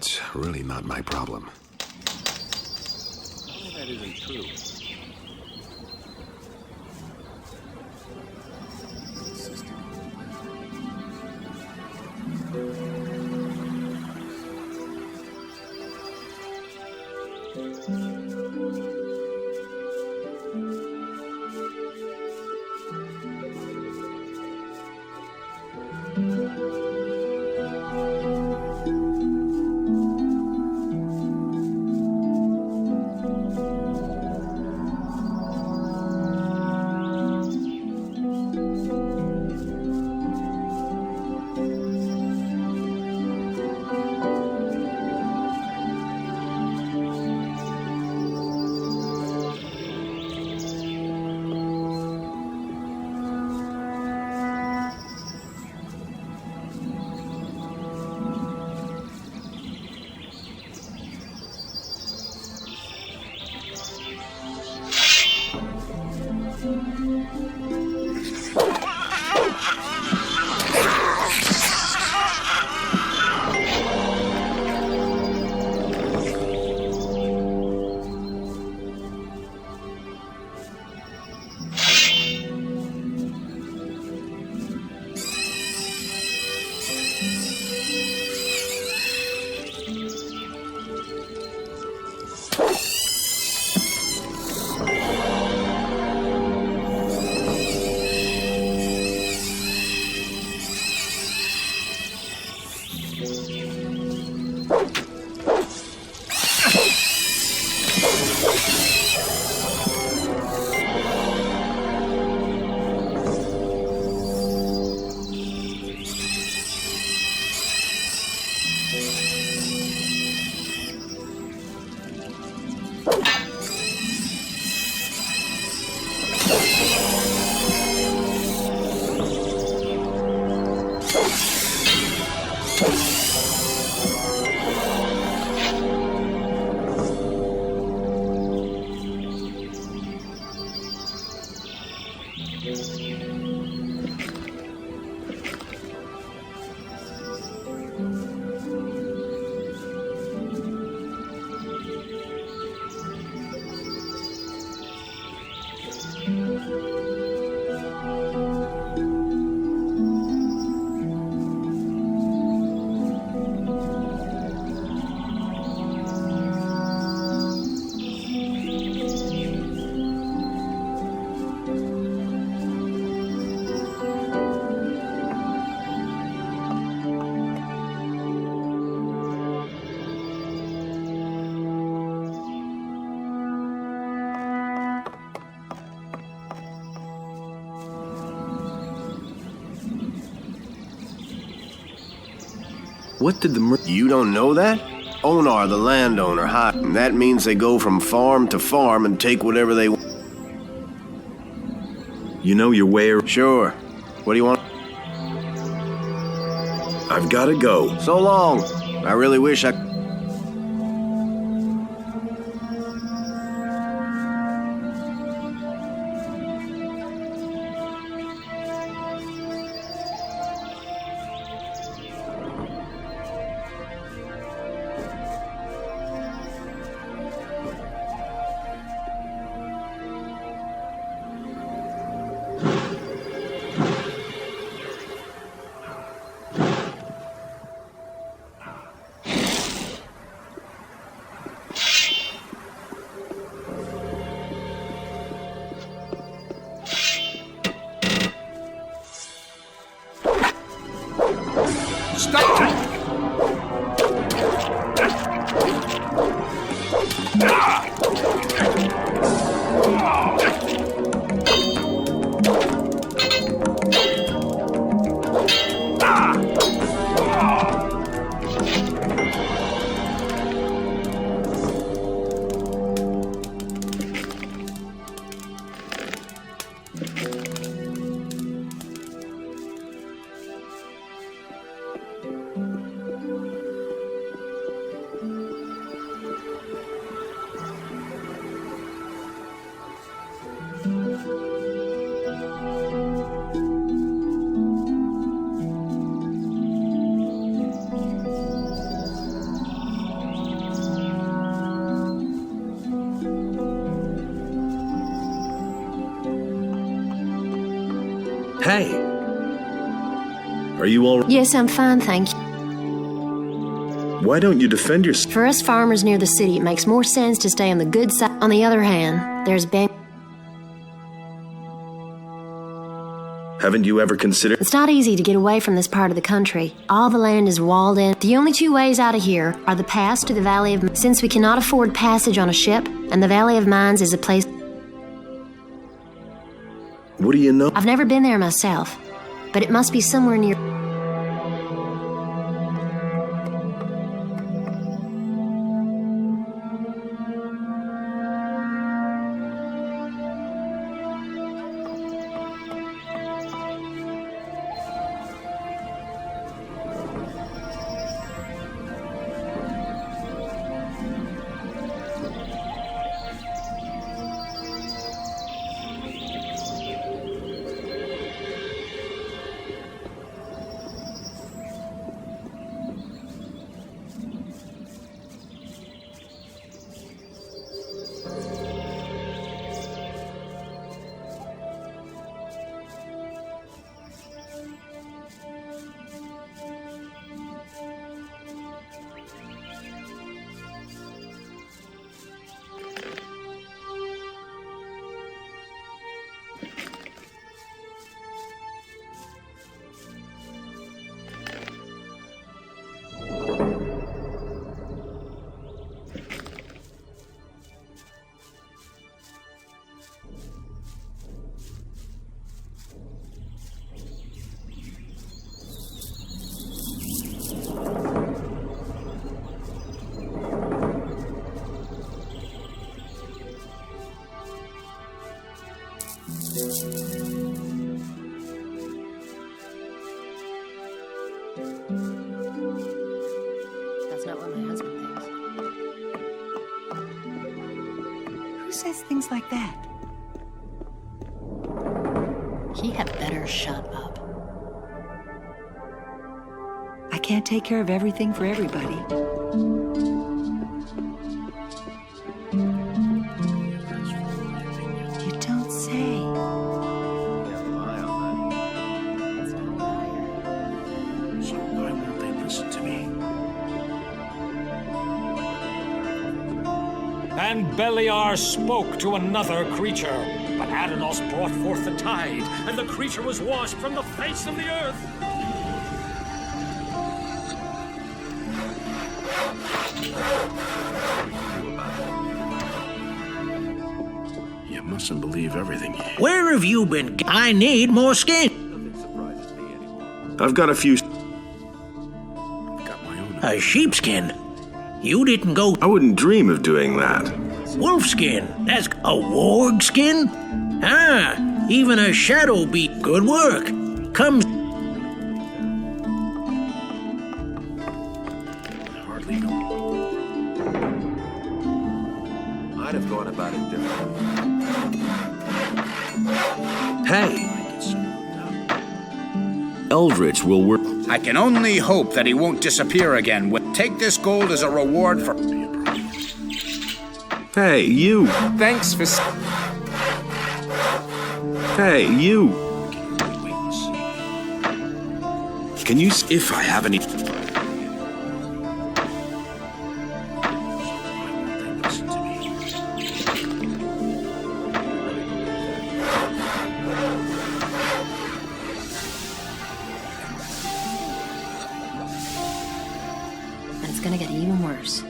That's really not my problem. Oh, that isn't true. What did You don't know that? Onar, the landowner, that means they go from farm to farm and take whatever they want. You know your way. Sure. What do you want? I've gotta go. So long. I really wish I... Hey! Are you all right? Yes, I'm fine, thank you. Why don't you defend yourself? For us farmers near the city, it makes more sense to stay on the good side. On the other hand, there's been... Haven't you ever considered? It's not easy to get away from this part of the country. All the land is walled in. The only two ways out of here are the pass to the Valley of... Since we cannot afford passage on a ship, and the Valley of Mines is a place... What do you know? I've never been there myself, but it must be somewhere near... That's not what my husband thinks. Who says things like that? He had better shut up. I can't take care of everything for everybody. You don't say. Why won't they listen to me? And Beliar spoke to another creature, but Adanos brought forth the tide, and the creature was washed from the face of the earth. You mustn't believe everything you hear. Where have you been? I need more skin. I've got a few. Got my own. A sheepskin? You didn't go I wouldn't dream of doing that. wolfskin. That's a warg skin? Ah, even a shadow beat. Good work. Come. Hardly know. I'd have gone about it differently. Hey! Eldritch will work. I can only hope that he won't disappear again. Take this gold as a reward for... Hey, you! Thanks for... Hey, you! Can you if I have any... And it's gonna get even worse.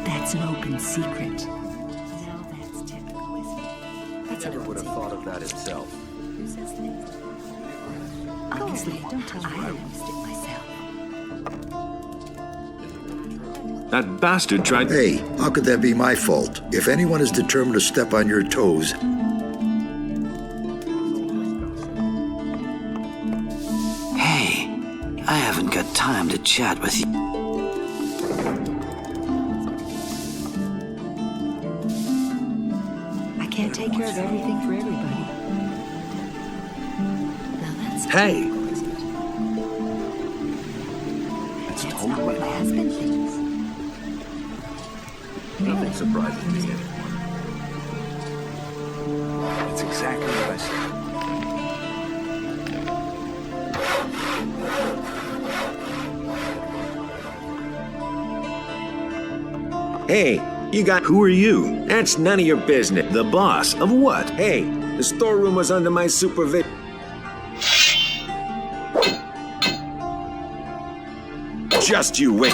That's an open secret. Now that's typical, isn't it? That's Never would have thought of that himself. Who says things? Honestly, don't tell me. I noticed it myself. That bastard tried... Hey, how could that be my fault? If anyone is determined to step on your toes... Hey, I haven't got time to chat with you. I can't take care of everything for everybody. Now that's... Hey! That's not what my husband thinks. Nothing surprises me anymore. That's exactly what I said. Hey, you got... Who are you? That's none of your business. The boss of what? Hey, the storeroom was under my supervision. Just you wait.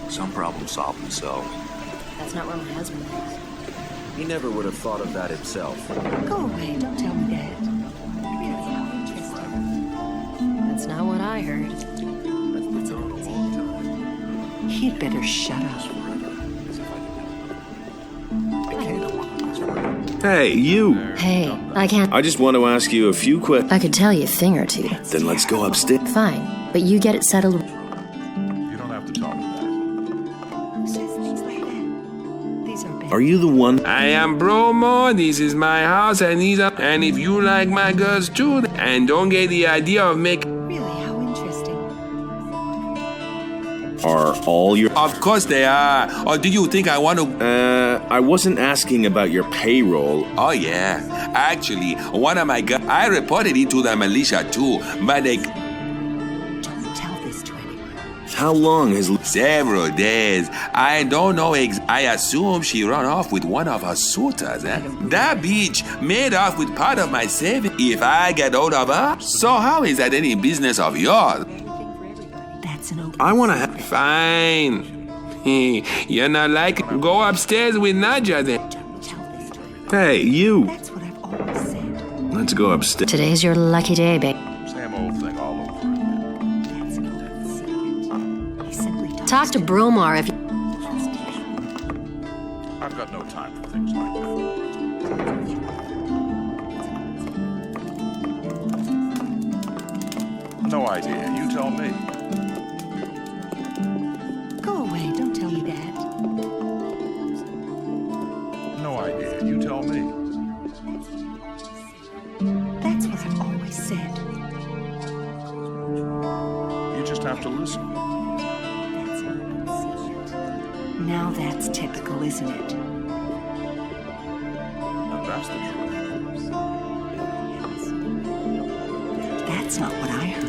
Some problems solve themselves. That's not where my husband is. He never would have thought of that himself. Go away, don't tell me that. Really, how interesting. That's not what I heard. He'd better shut up. Hey, you! Hey, I can't. I just want to ask you a few questions. I could tell you a thing or two. Then let's go upstairs. Fine, but you get it settled. You don't have to talk to that. Who says things like that? These are bad. Are you the one? I am Bromo, this is my house, and and if you like my girls too, and don't get the idea of making... Really, how interesting. Are all your... Of course they are. Or do you think I want to... I wasn't asking about your payroll. Oh yeah. Actually, one of my guys, I reported it to the militia too, but they... Don't tell this to anyone. How long has... Several days. I don't know I assume she ran off with one of her suitors, eh? That bitch made off with part of my savings if I get hold of her. So how is that any business of yours? That's an open I want to have... Fine. You're not like... Go upstairs with Nadja then. Don't tell this to anyone. Hey, you! That's what I've always said. Let's go upstairs. Today's your lucky day, babe. Same old thing all over again. That's an open secret. He simply doesn't. Talk to Bromar if you... I've got no time for things like that. No idea. You tell me. Go away, don't tell me that. No idea. You tell me. That's what I've always said. You just have to listen. That's an open secret. Now that's typical, isn't it? And that's the truth. That's not what I heard.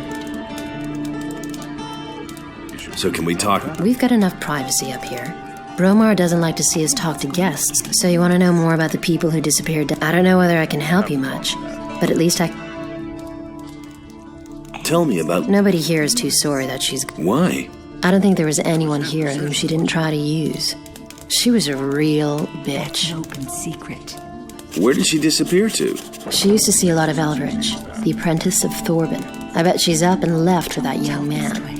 So can we talk? We've got enough privacy up here. Bromar doesn't like to see us talk to guests, so you want to know more about the people who disappeared. I don't know whether I can help you much, but at least I... Tell me about... Nobody here is too sorry that she's... Why? I don't think there was anyone here whom she didn't try to use. She was a real bitch. An open secret. Where did she disappear to? She used to see a lot of Elveridge, the apprentice of Thorben. I bet she's up and left with that young man.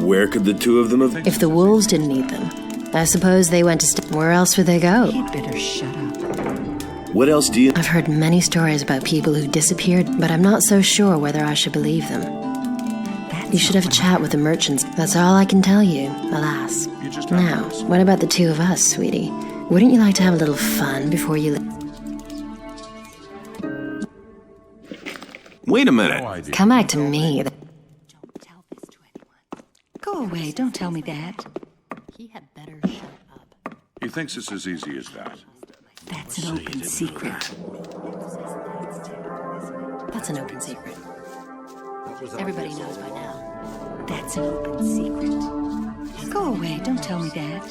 Where could the two of them have... If the wolves didn't eat them, I suppose they went to... Where else would they go? He'd better shut up. What else do you... I've heard many stories about people who disappeared, but I'm not so sure whether I should believe them. You should have a chat with the merchants. That's all I can tell you, alas. Now, what about the two of us, sweetie? Wouldn't you like to have a little fun before you... Wait a minute. Come back to me. Don't tell this to anyone. Go away, don't tell me that. He had better shut up. He thinks it's as easy as that. That's an open secret. That's an open secret. Everybody knows by now. That's an open secret. Go away, don't tell me that.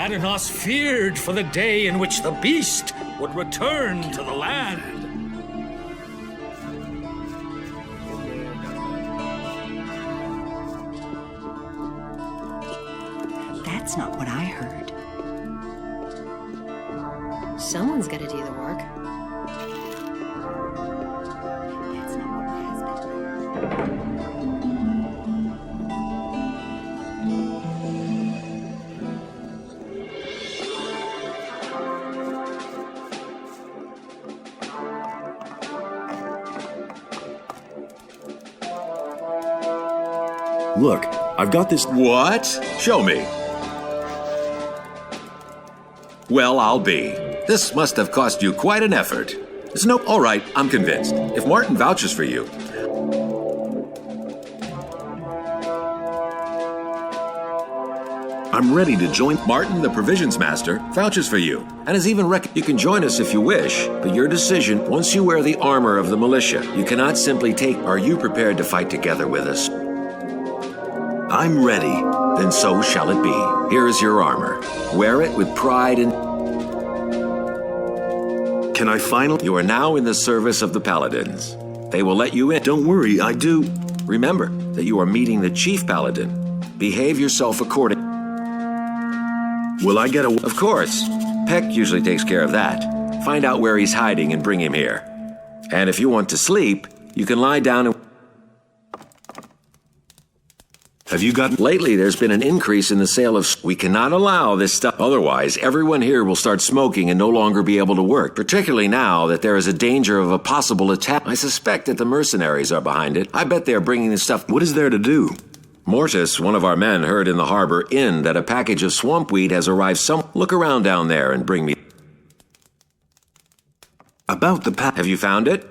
Adanos feared for the day in which the beast would return to the land. That's not what I heard. Someone's gotta do the work. That's not what my husband. Look, I've got this. What? Show me. Well, I'll be. This must have cost you quite an effort. It's no. All right, I'm convinced. If Martin vouches for you. I'm ready to join. Martin, the provisions master, vouches for you, and has even you can join us if you wish, but your decision, once you wear the armor of the militia, you cannot simply take. Are you prepared to fight together with us? I'm ready. Then so shall it be. Here is your armor. Wear it with pride and... Can I finally? You are now in the service of the Paladins. They will let you in. Don't worry, I do. Remember that you are meeting the Chief Paladin. Behave yourself according. Will I get a... Of course. Peck usually takes care of that. Find out where he's hiding and bring him here. And if you want to sleep, you can lie down and... Have you got... Lately, there's been an increase in the sale of... We cannot allow this stuff. Otherwise, everyone here will start smoking and no longer be able to work, particularly now that there is a danger of a possible attack. I suspect that the mercenaries are behind it. I bet they're bringing this stuff... What is there to do? Mortis, one of our men, heard in the harbor inn that a package of swamp weed has arrived some... Look around down there and bring me... About the Have you found it?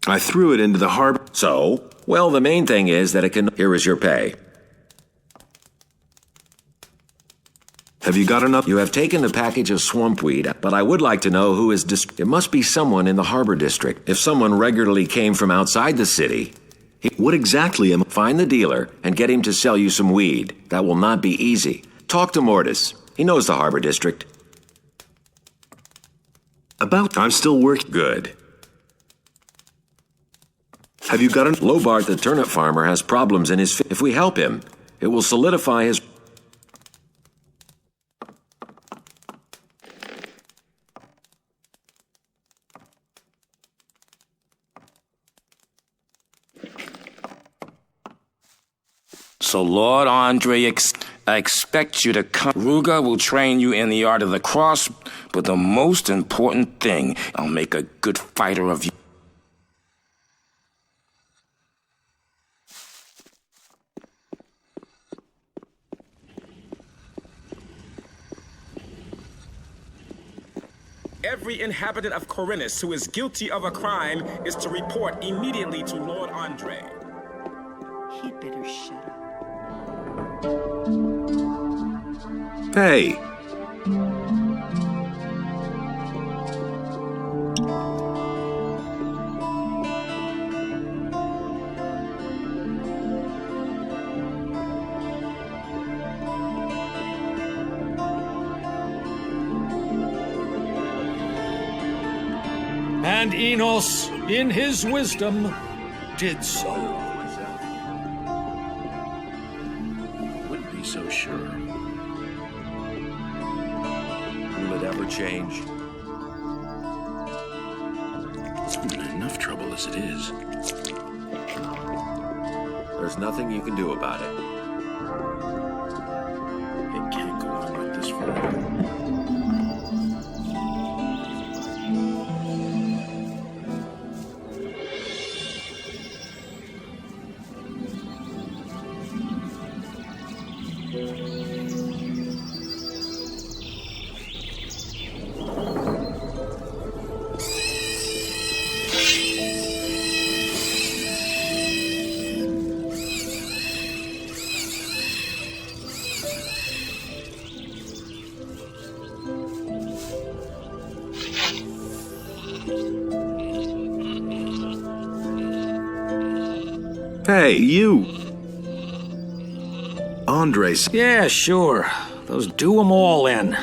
I threw it into the harbor. So? Well, the main thing is that it can... Here is your pay. Have you got enough? You have taken the package of swamp weed, but I would like to know who is... It must be someone in the harbor district. If someone regularly came from outside the city... What exactly am... Find the dealer and get him to sell you some weed. That will not be easy. Talk to Mortis. He knows the harbor district. I'm still working. Good. Have you got Lobart, the turnip farmer, has problems in his... If we help him, it will solidify his... So Lord Andre I expect you to come. Ruga will train you in the art of the cross, but the most important thing, I'll make a good fighter of you. Every inhabitant of Corinthus who is guilty of a crime is to report immediately to Lord Andre. He'd better shut up. Hey. And Enos, in his wisdom, did so. Wouldn't be so sure. Will it ever change? I'm in enough trouble as it is. There's nothing you can do about it. It can't go on like this forever. Hey, you! Andres. Yeah, sure. Those do 'em all in.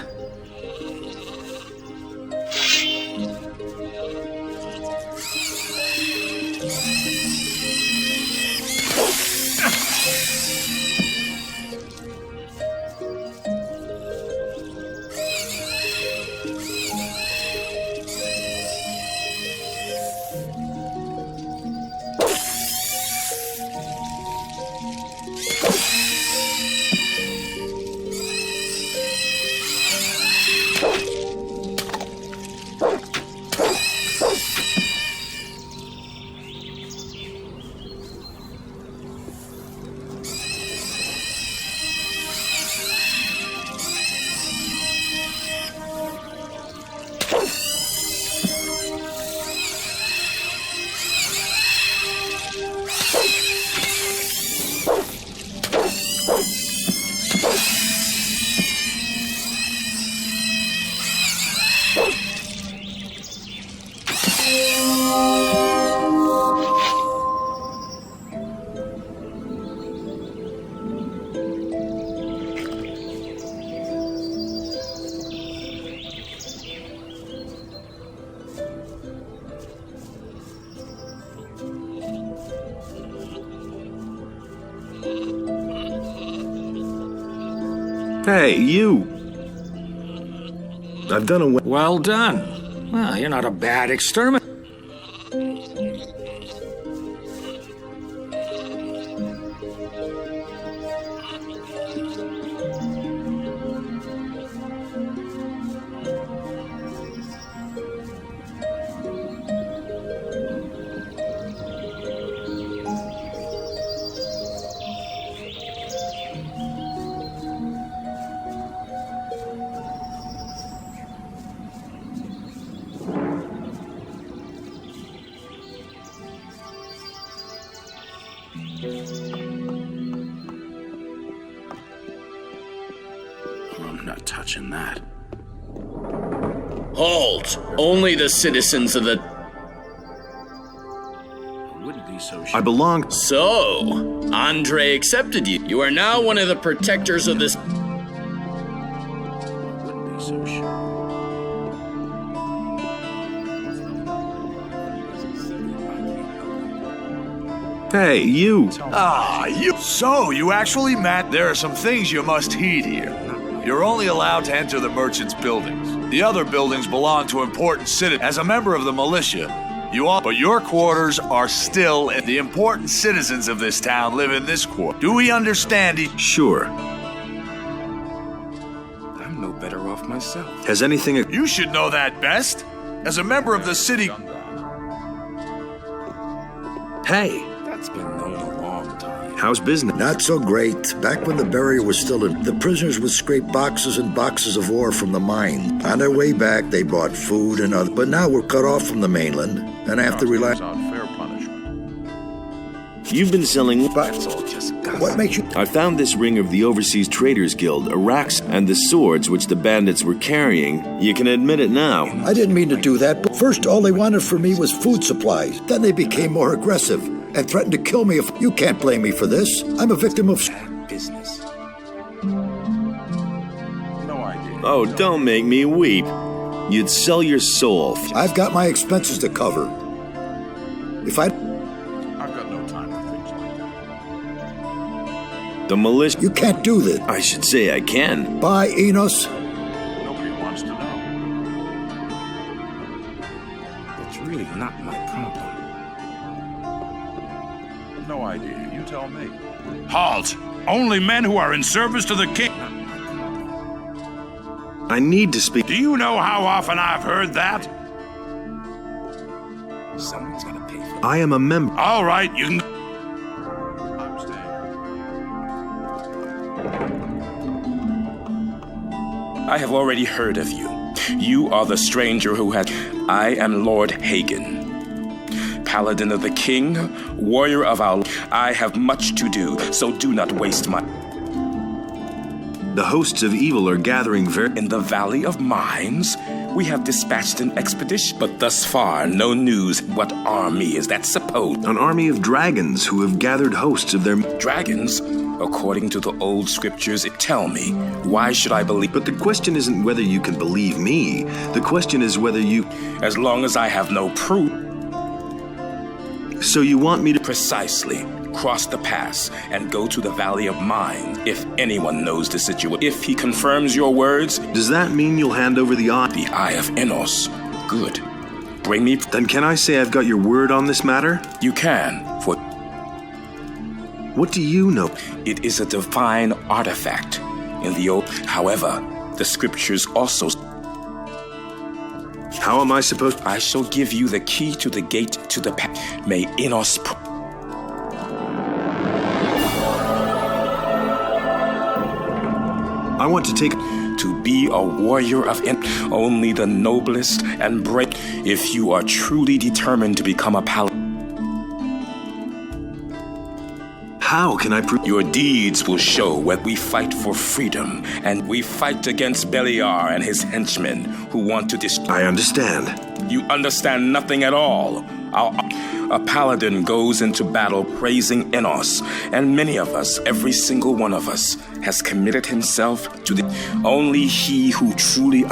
Hey, you! I've done a... Well done. Well, you're not a bad exterminator. I'm not touching that. Halt! Only the citizens of the... I wouldn't be so sure. I belong... So, Andre accepted you. You are now one of the protectors of this... I wouldn't be so sure. Hey, you! Ah, you. So, you actually met. There are some things you must heed here. You're only allowed to enter the merchant's buildings. The other buildings belong to important citizens. As a member of the militia, you all. But your quarters are still. The important citizens of this town live in this quarter. Do we understand each? Sure. I'm no better off myself. Has anything... You should know that best. As a member of the city... Hey! That's been known a long time. How's business? Not so great. Back when the barrier was still in, the prisoners would scrape boxes and boxes of ore from the mine. On their way back, they bought food and other. But now we're cut off from the mainland and have to rely on fair punishment. You've been selling... That's all just gossip. What makes you... I found this ring of the Overseas Traders Guild, Iraq's, and the swords which the bandits were carrying. You can admit it now. I didn't mean to do that, but first all they wanted from me was food supplies. Then they became more aggressive and threatened to kill me if... You can't blame me for this. I'm a victim of... Business. No idea. Oh, don't make me weep. You'd sell your soul. I've got my expenses to cover. If I... I've got no time for things like that. The militia... You can't do this. I should say I can. Bye, Enos. Nobody wants to know. That's really not my problem. No idea. You tell me. Halt! Only men who are in service to the king. I need to speak... Do you know how often I've heard that? Someone's gotta pay for it. I am a member... All right, you can... I'm staying. I have already heard of you. You are the stranger who had... I am Lord Hagen. Paladin of the King, warrior of our... I have much to do, so do not waste my... The hosts of evil are gathering In the Valley of Mines, we have dispatched an expedition, but thus far, no news. What army is that supposed? An army of dragons who have gathered hosts of their... Dragons? according to the old scriptures. Tell me, why should I believe? But the question isn't whether you can believe me. The question is whether you... As long as I have no proof. So you want me to... Precisely. Cross the pass and go to the Valley of Mind, if anyone knows the situation. If he confirms your words... Does that mean you'll hand over the eye? The Eye of Enos. Good. Bring me... Then can I say I've got your word on this matter? You can, for... What do you know? It is a divine artifact in the old... However, the scriptures also... How am I supposed... I shall give you the key to the gate to the... May Enos... I want to take... To be a warrior of only the noblest and brave. If you are truly determined to become a paladin. How can I prove... Your deeds will show what we fight for freedom, and we fight against Beliar and his henchmen who want to destroy... I understand. You understand nothing at all. A paladin goes into battle praising Enos, and many of us, every single one of us, has committed himself to the... Only he who truly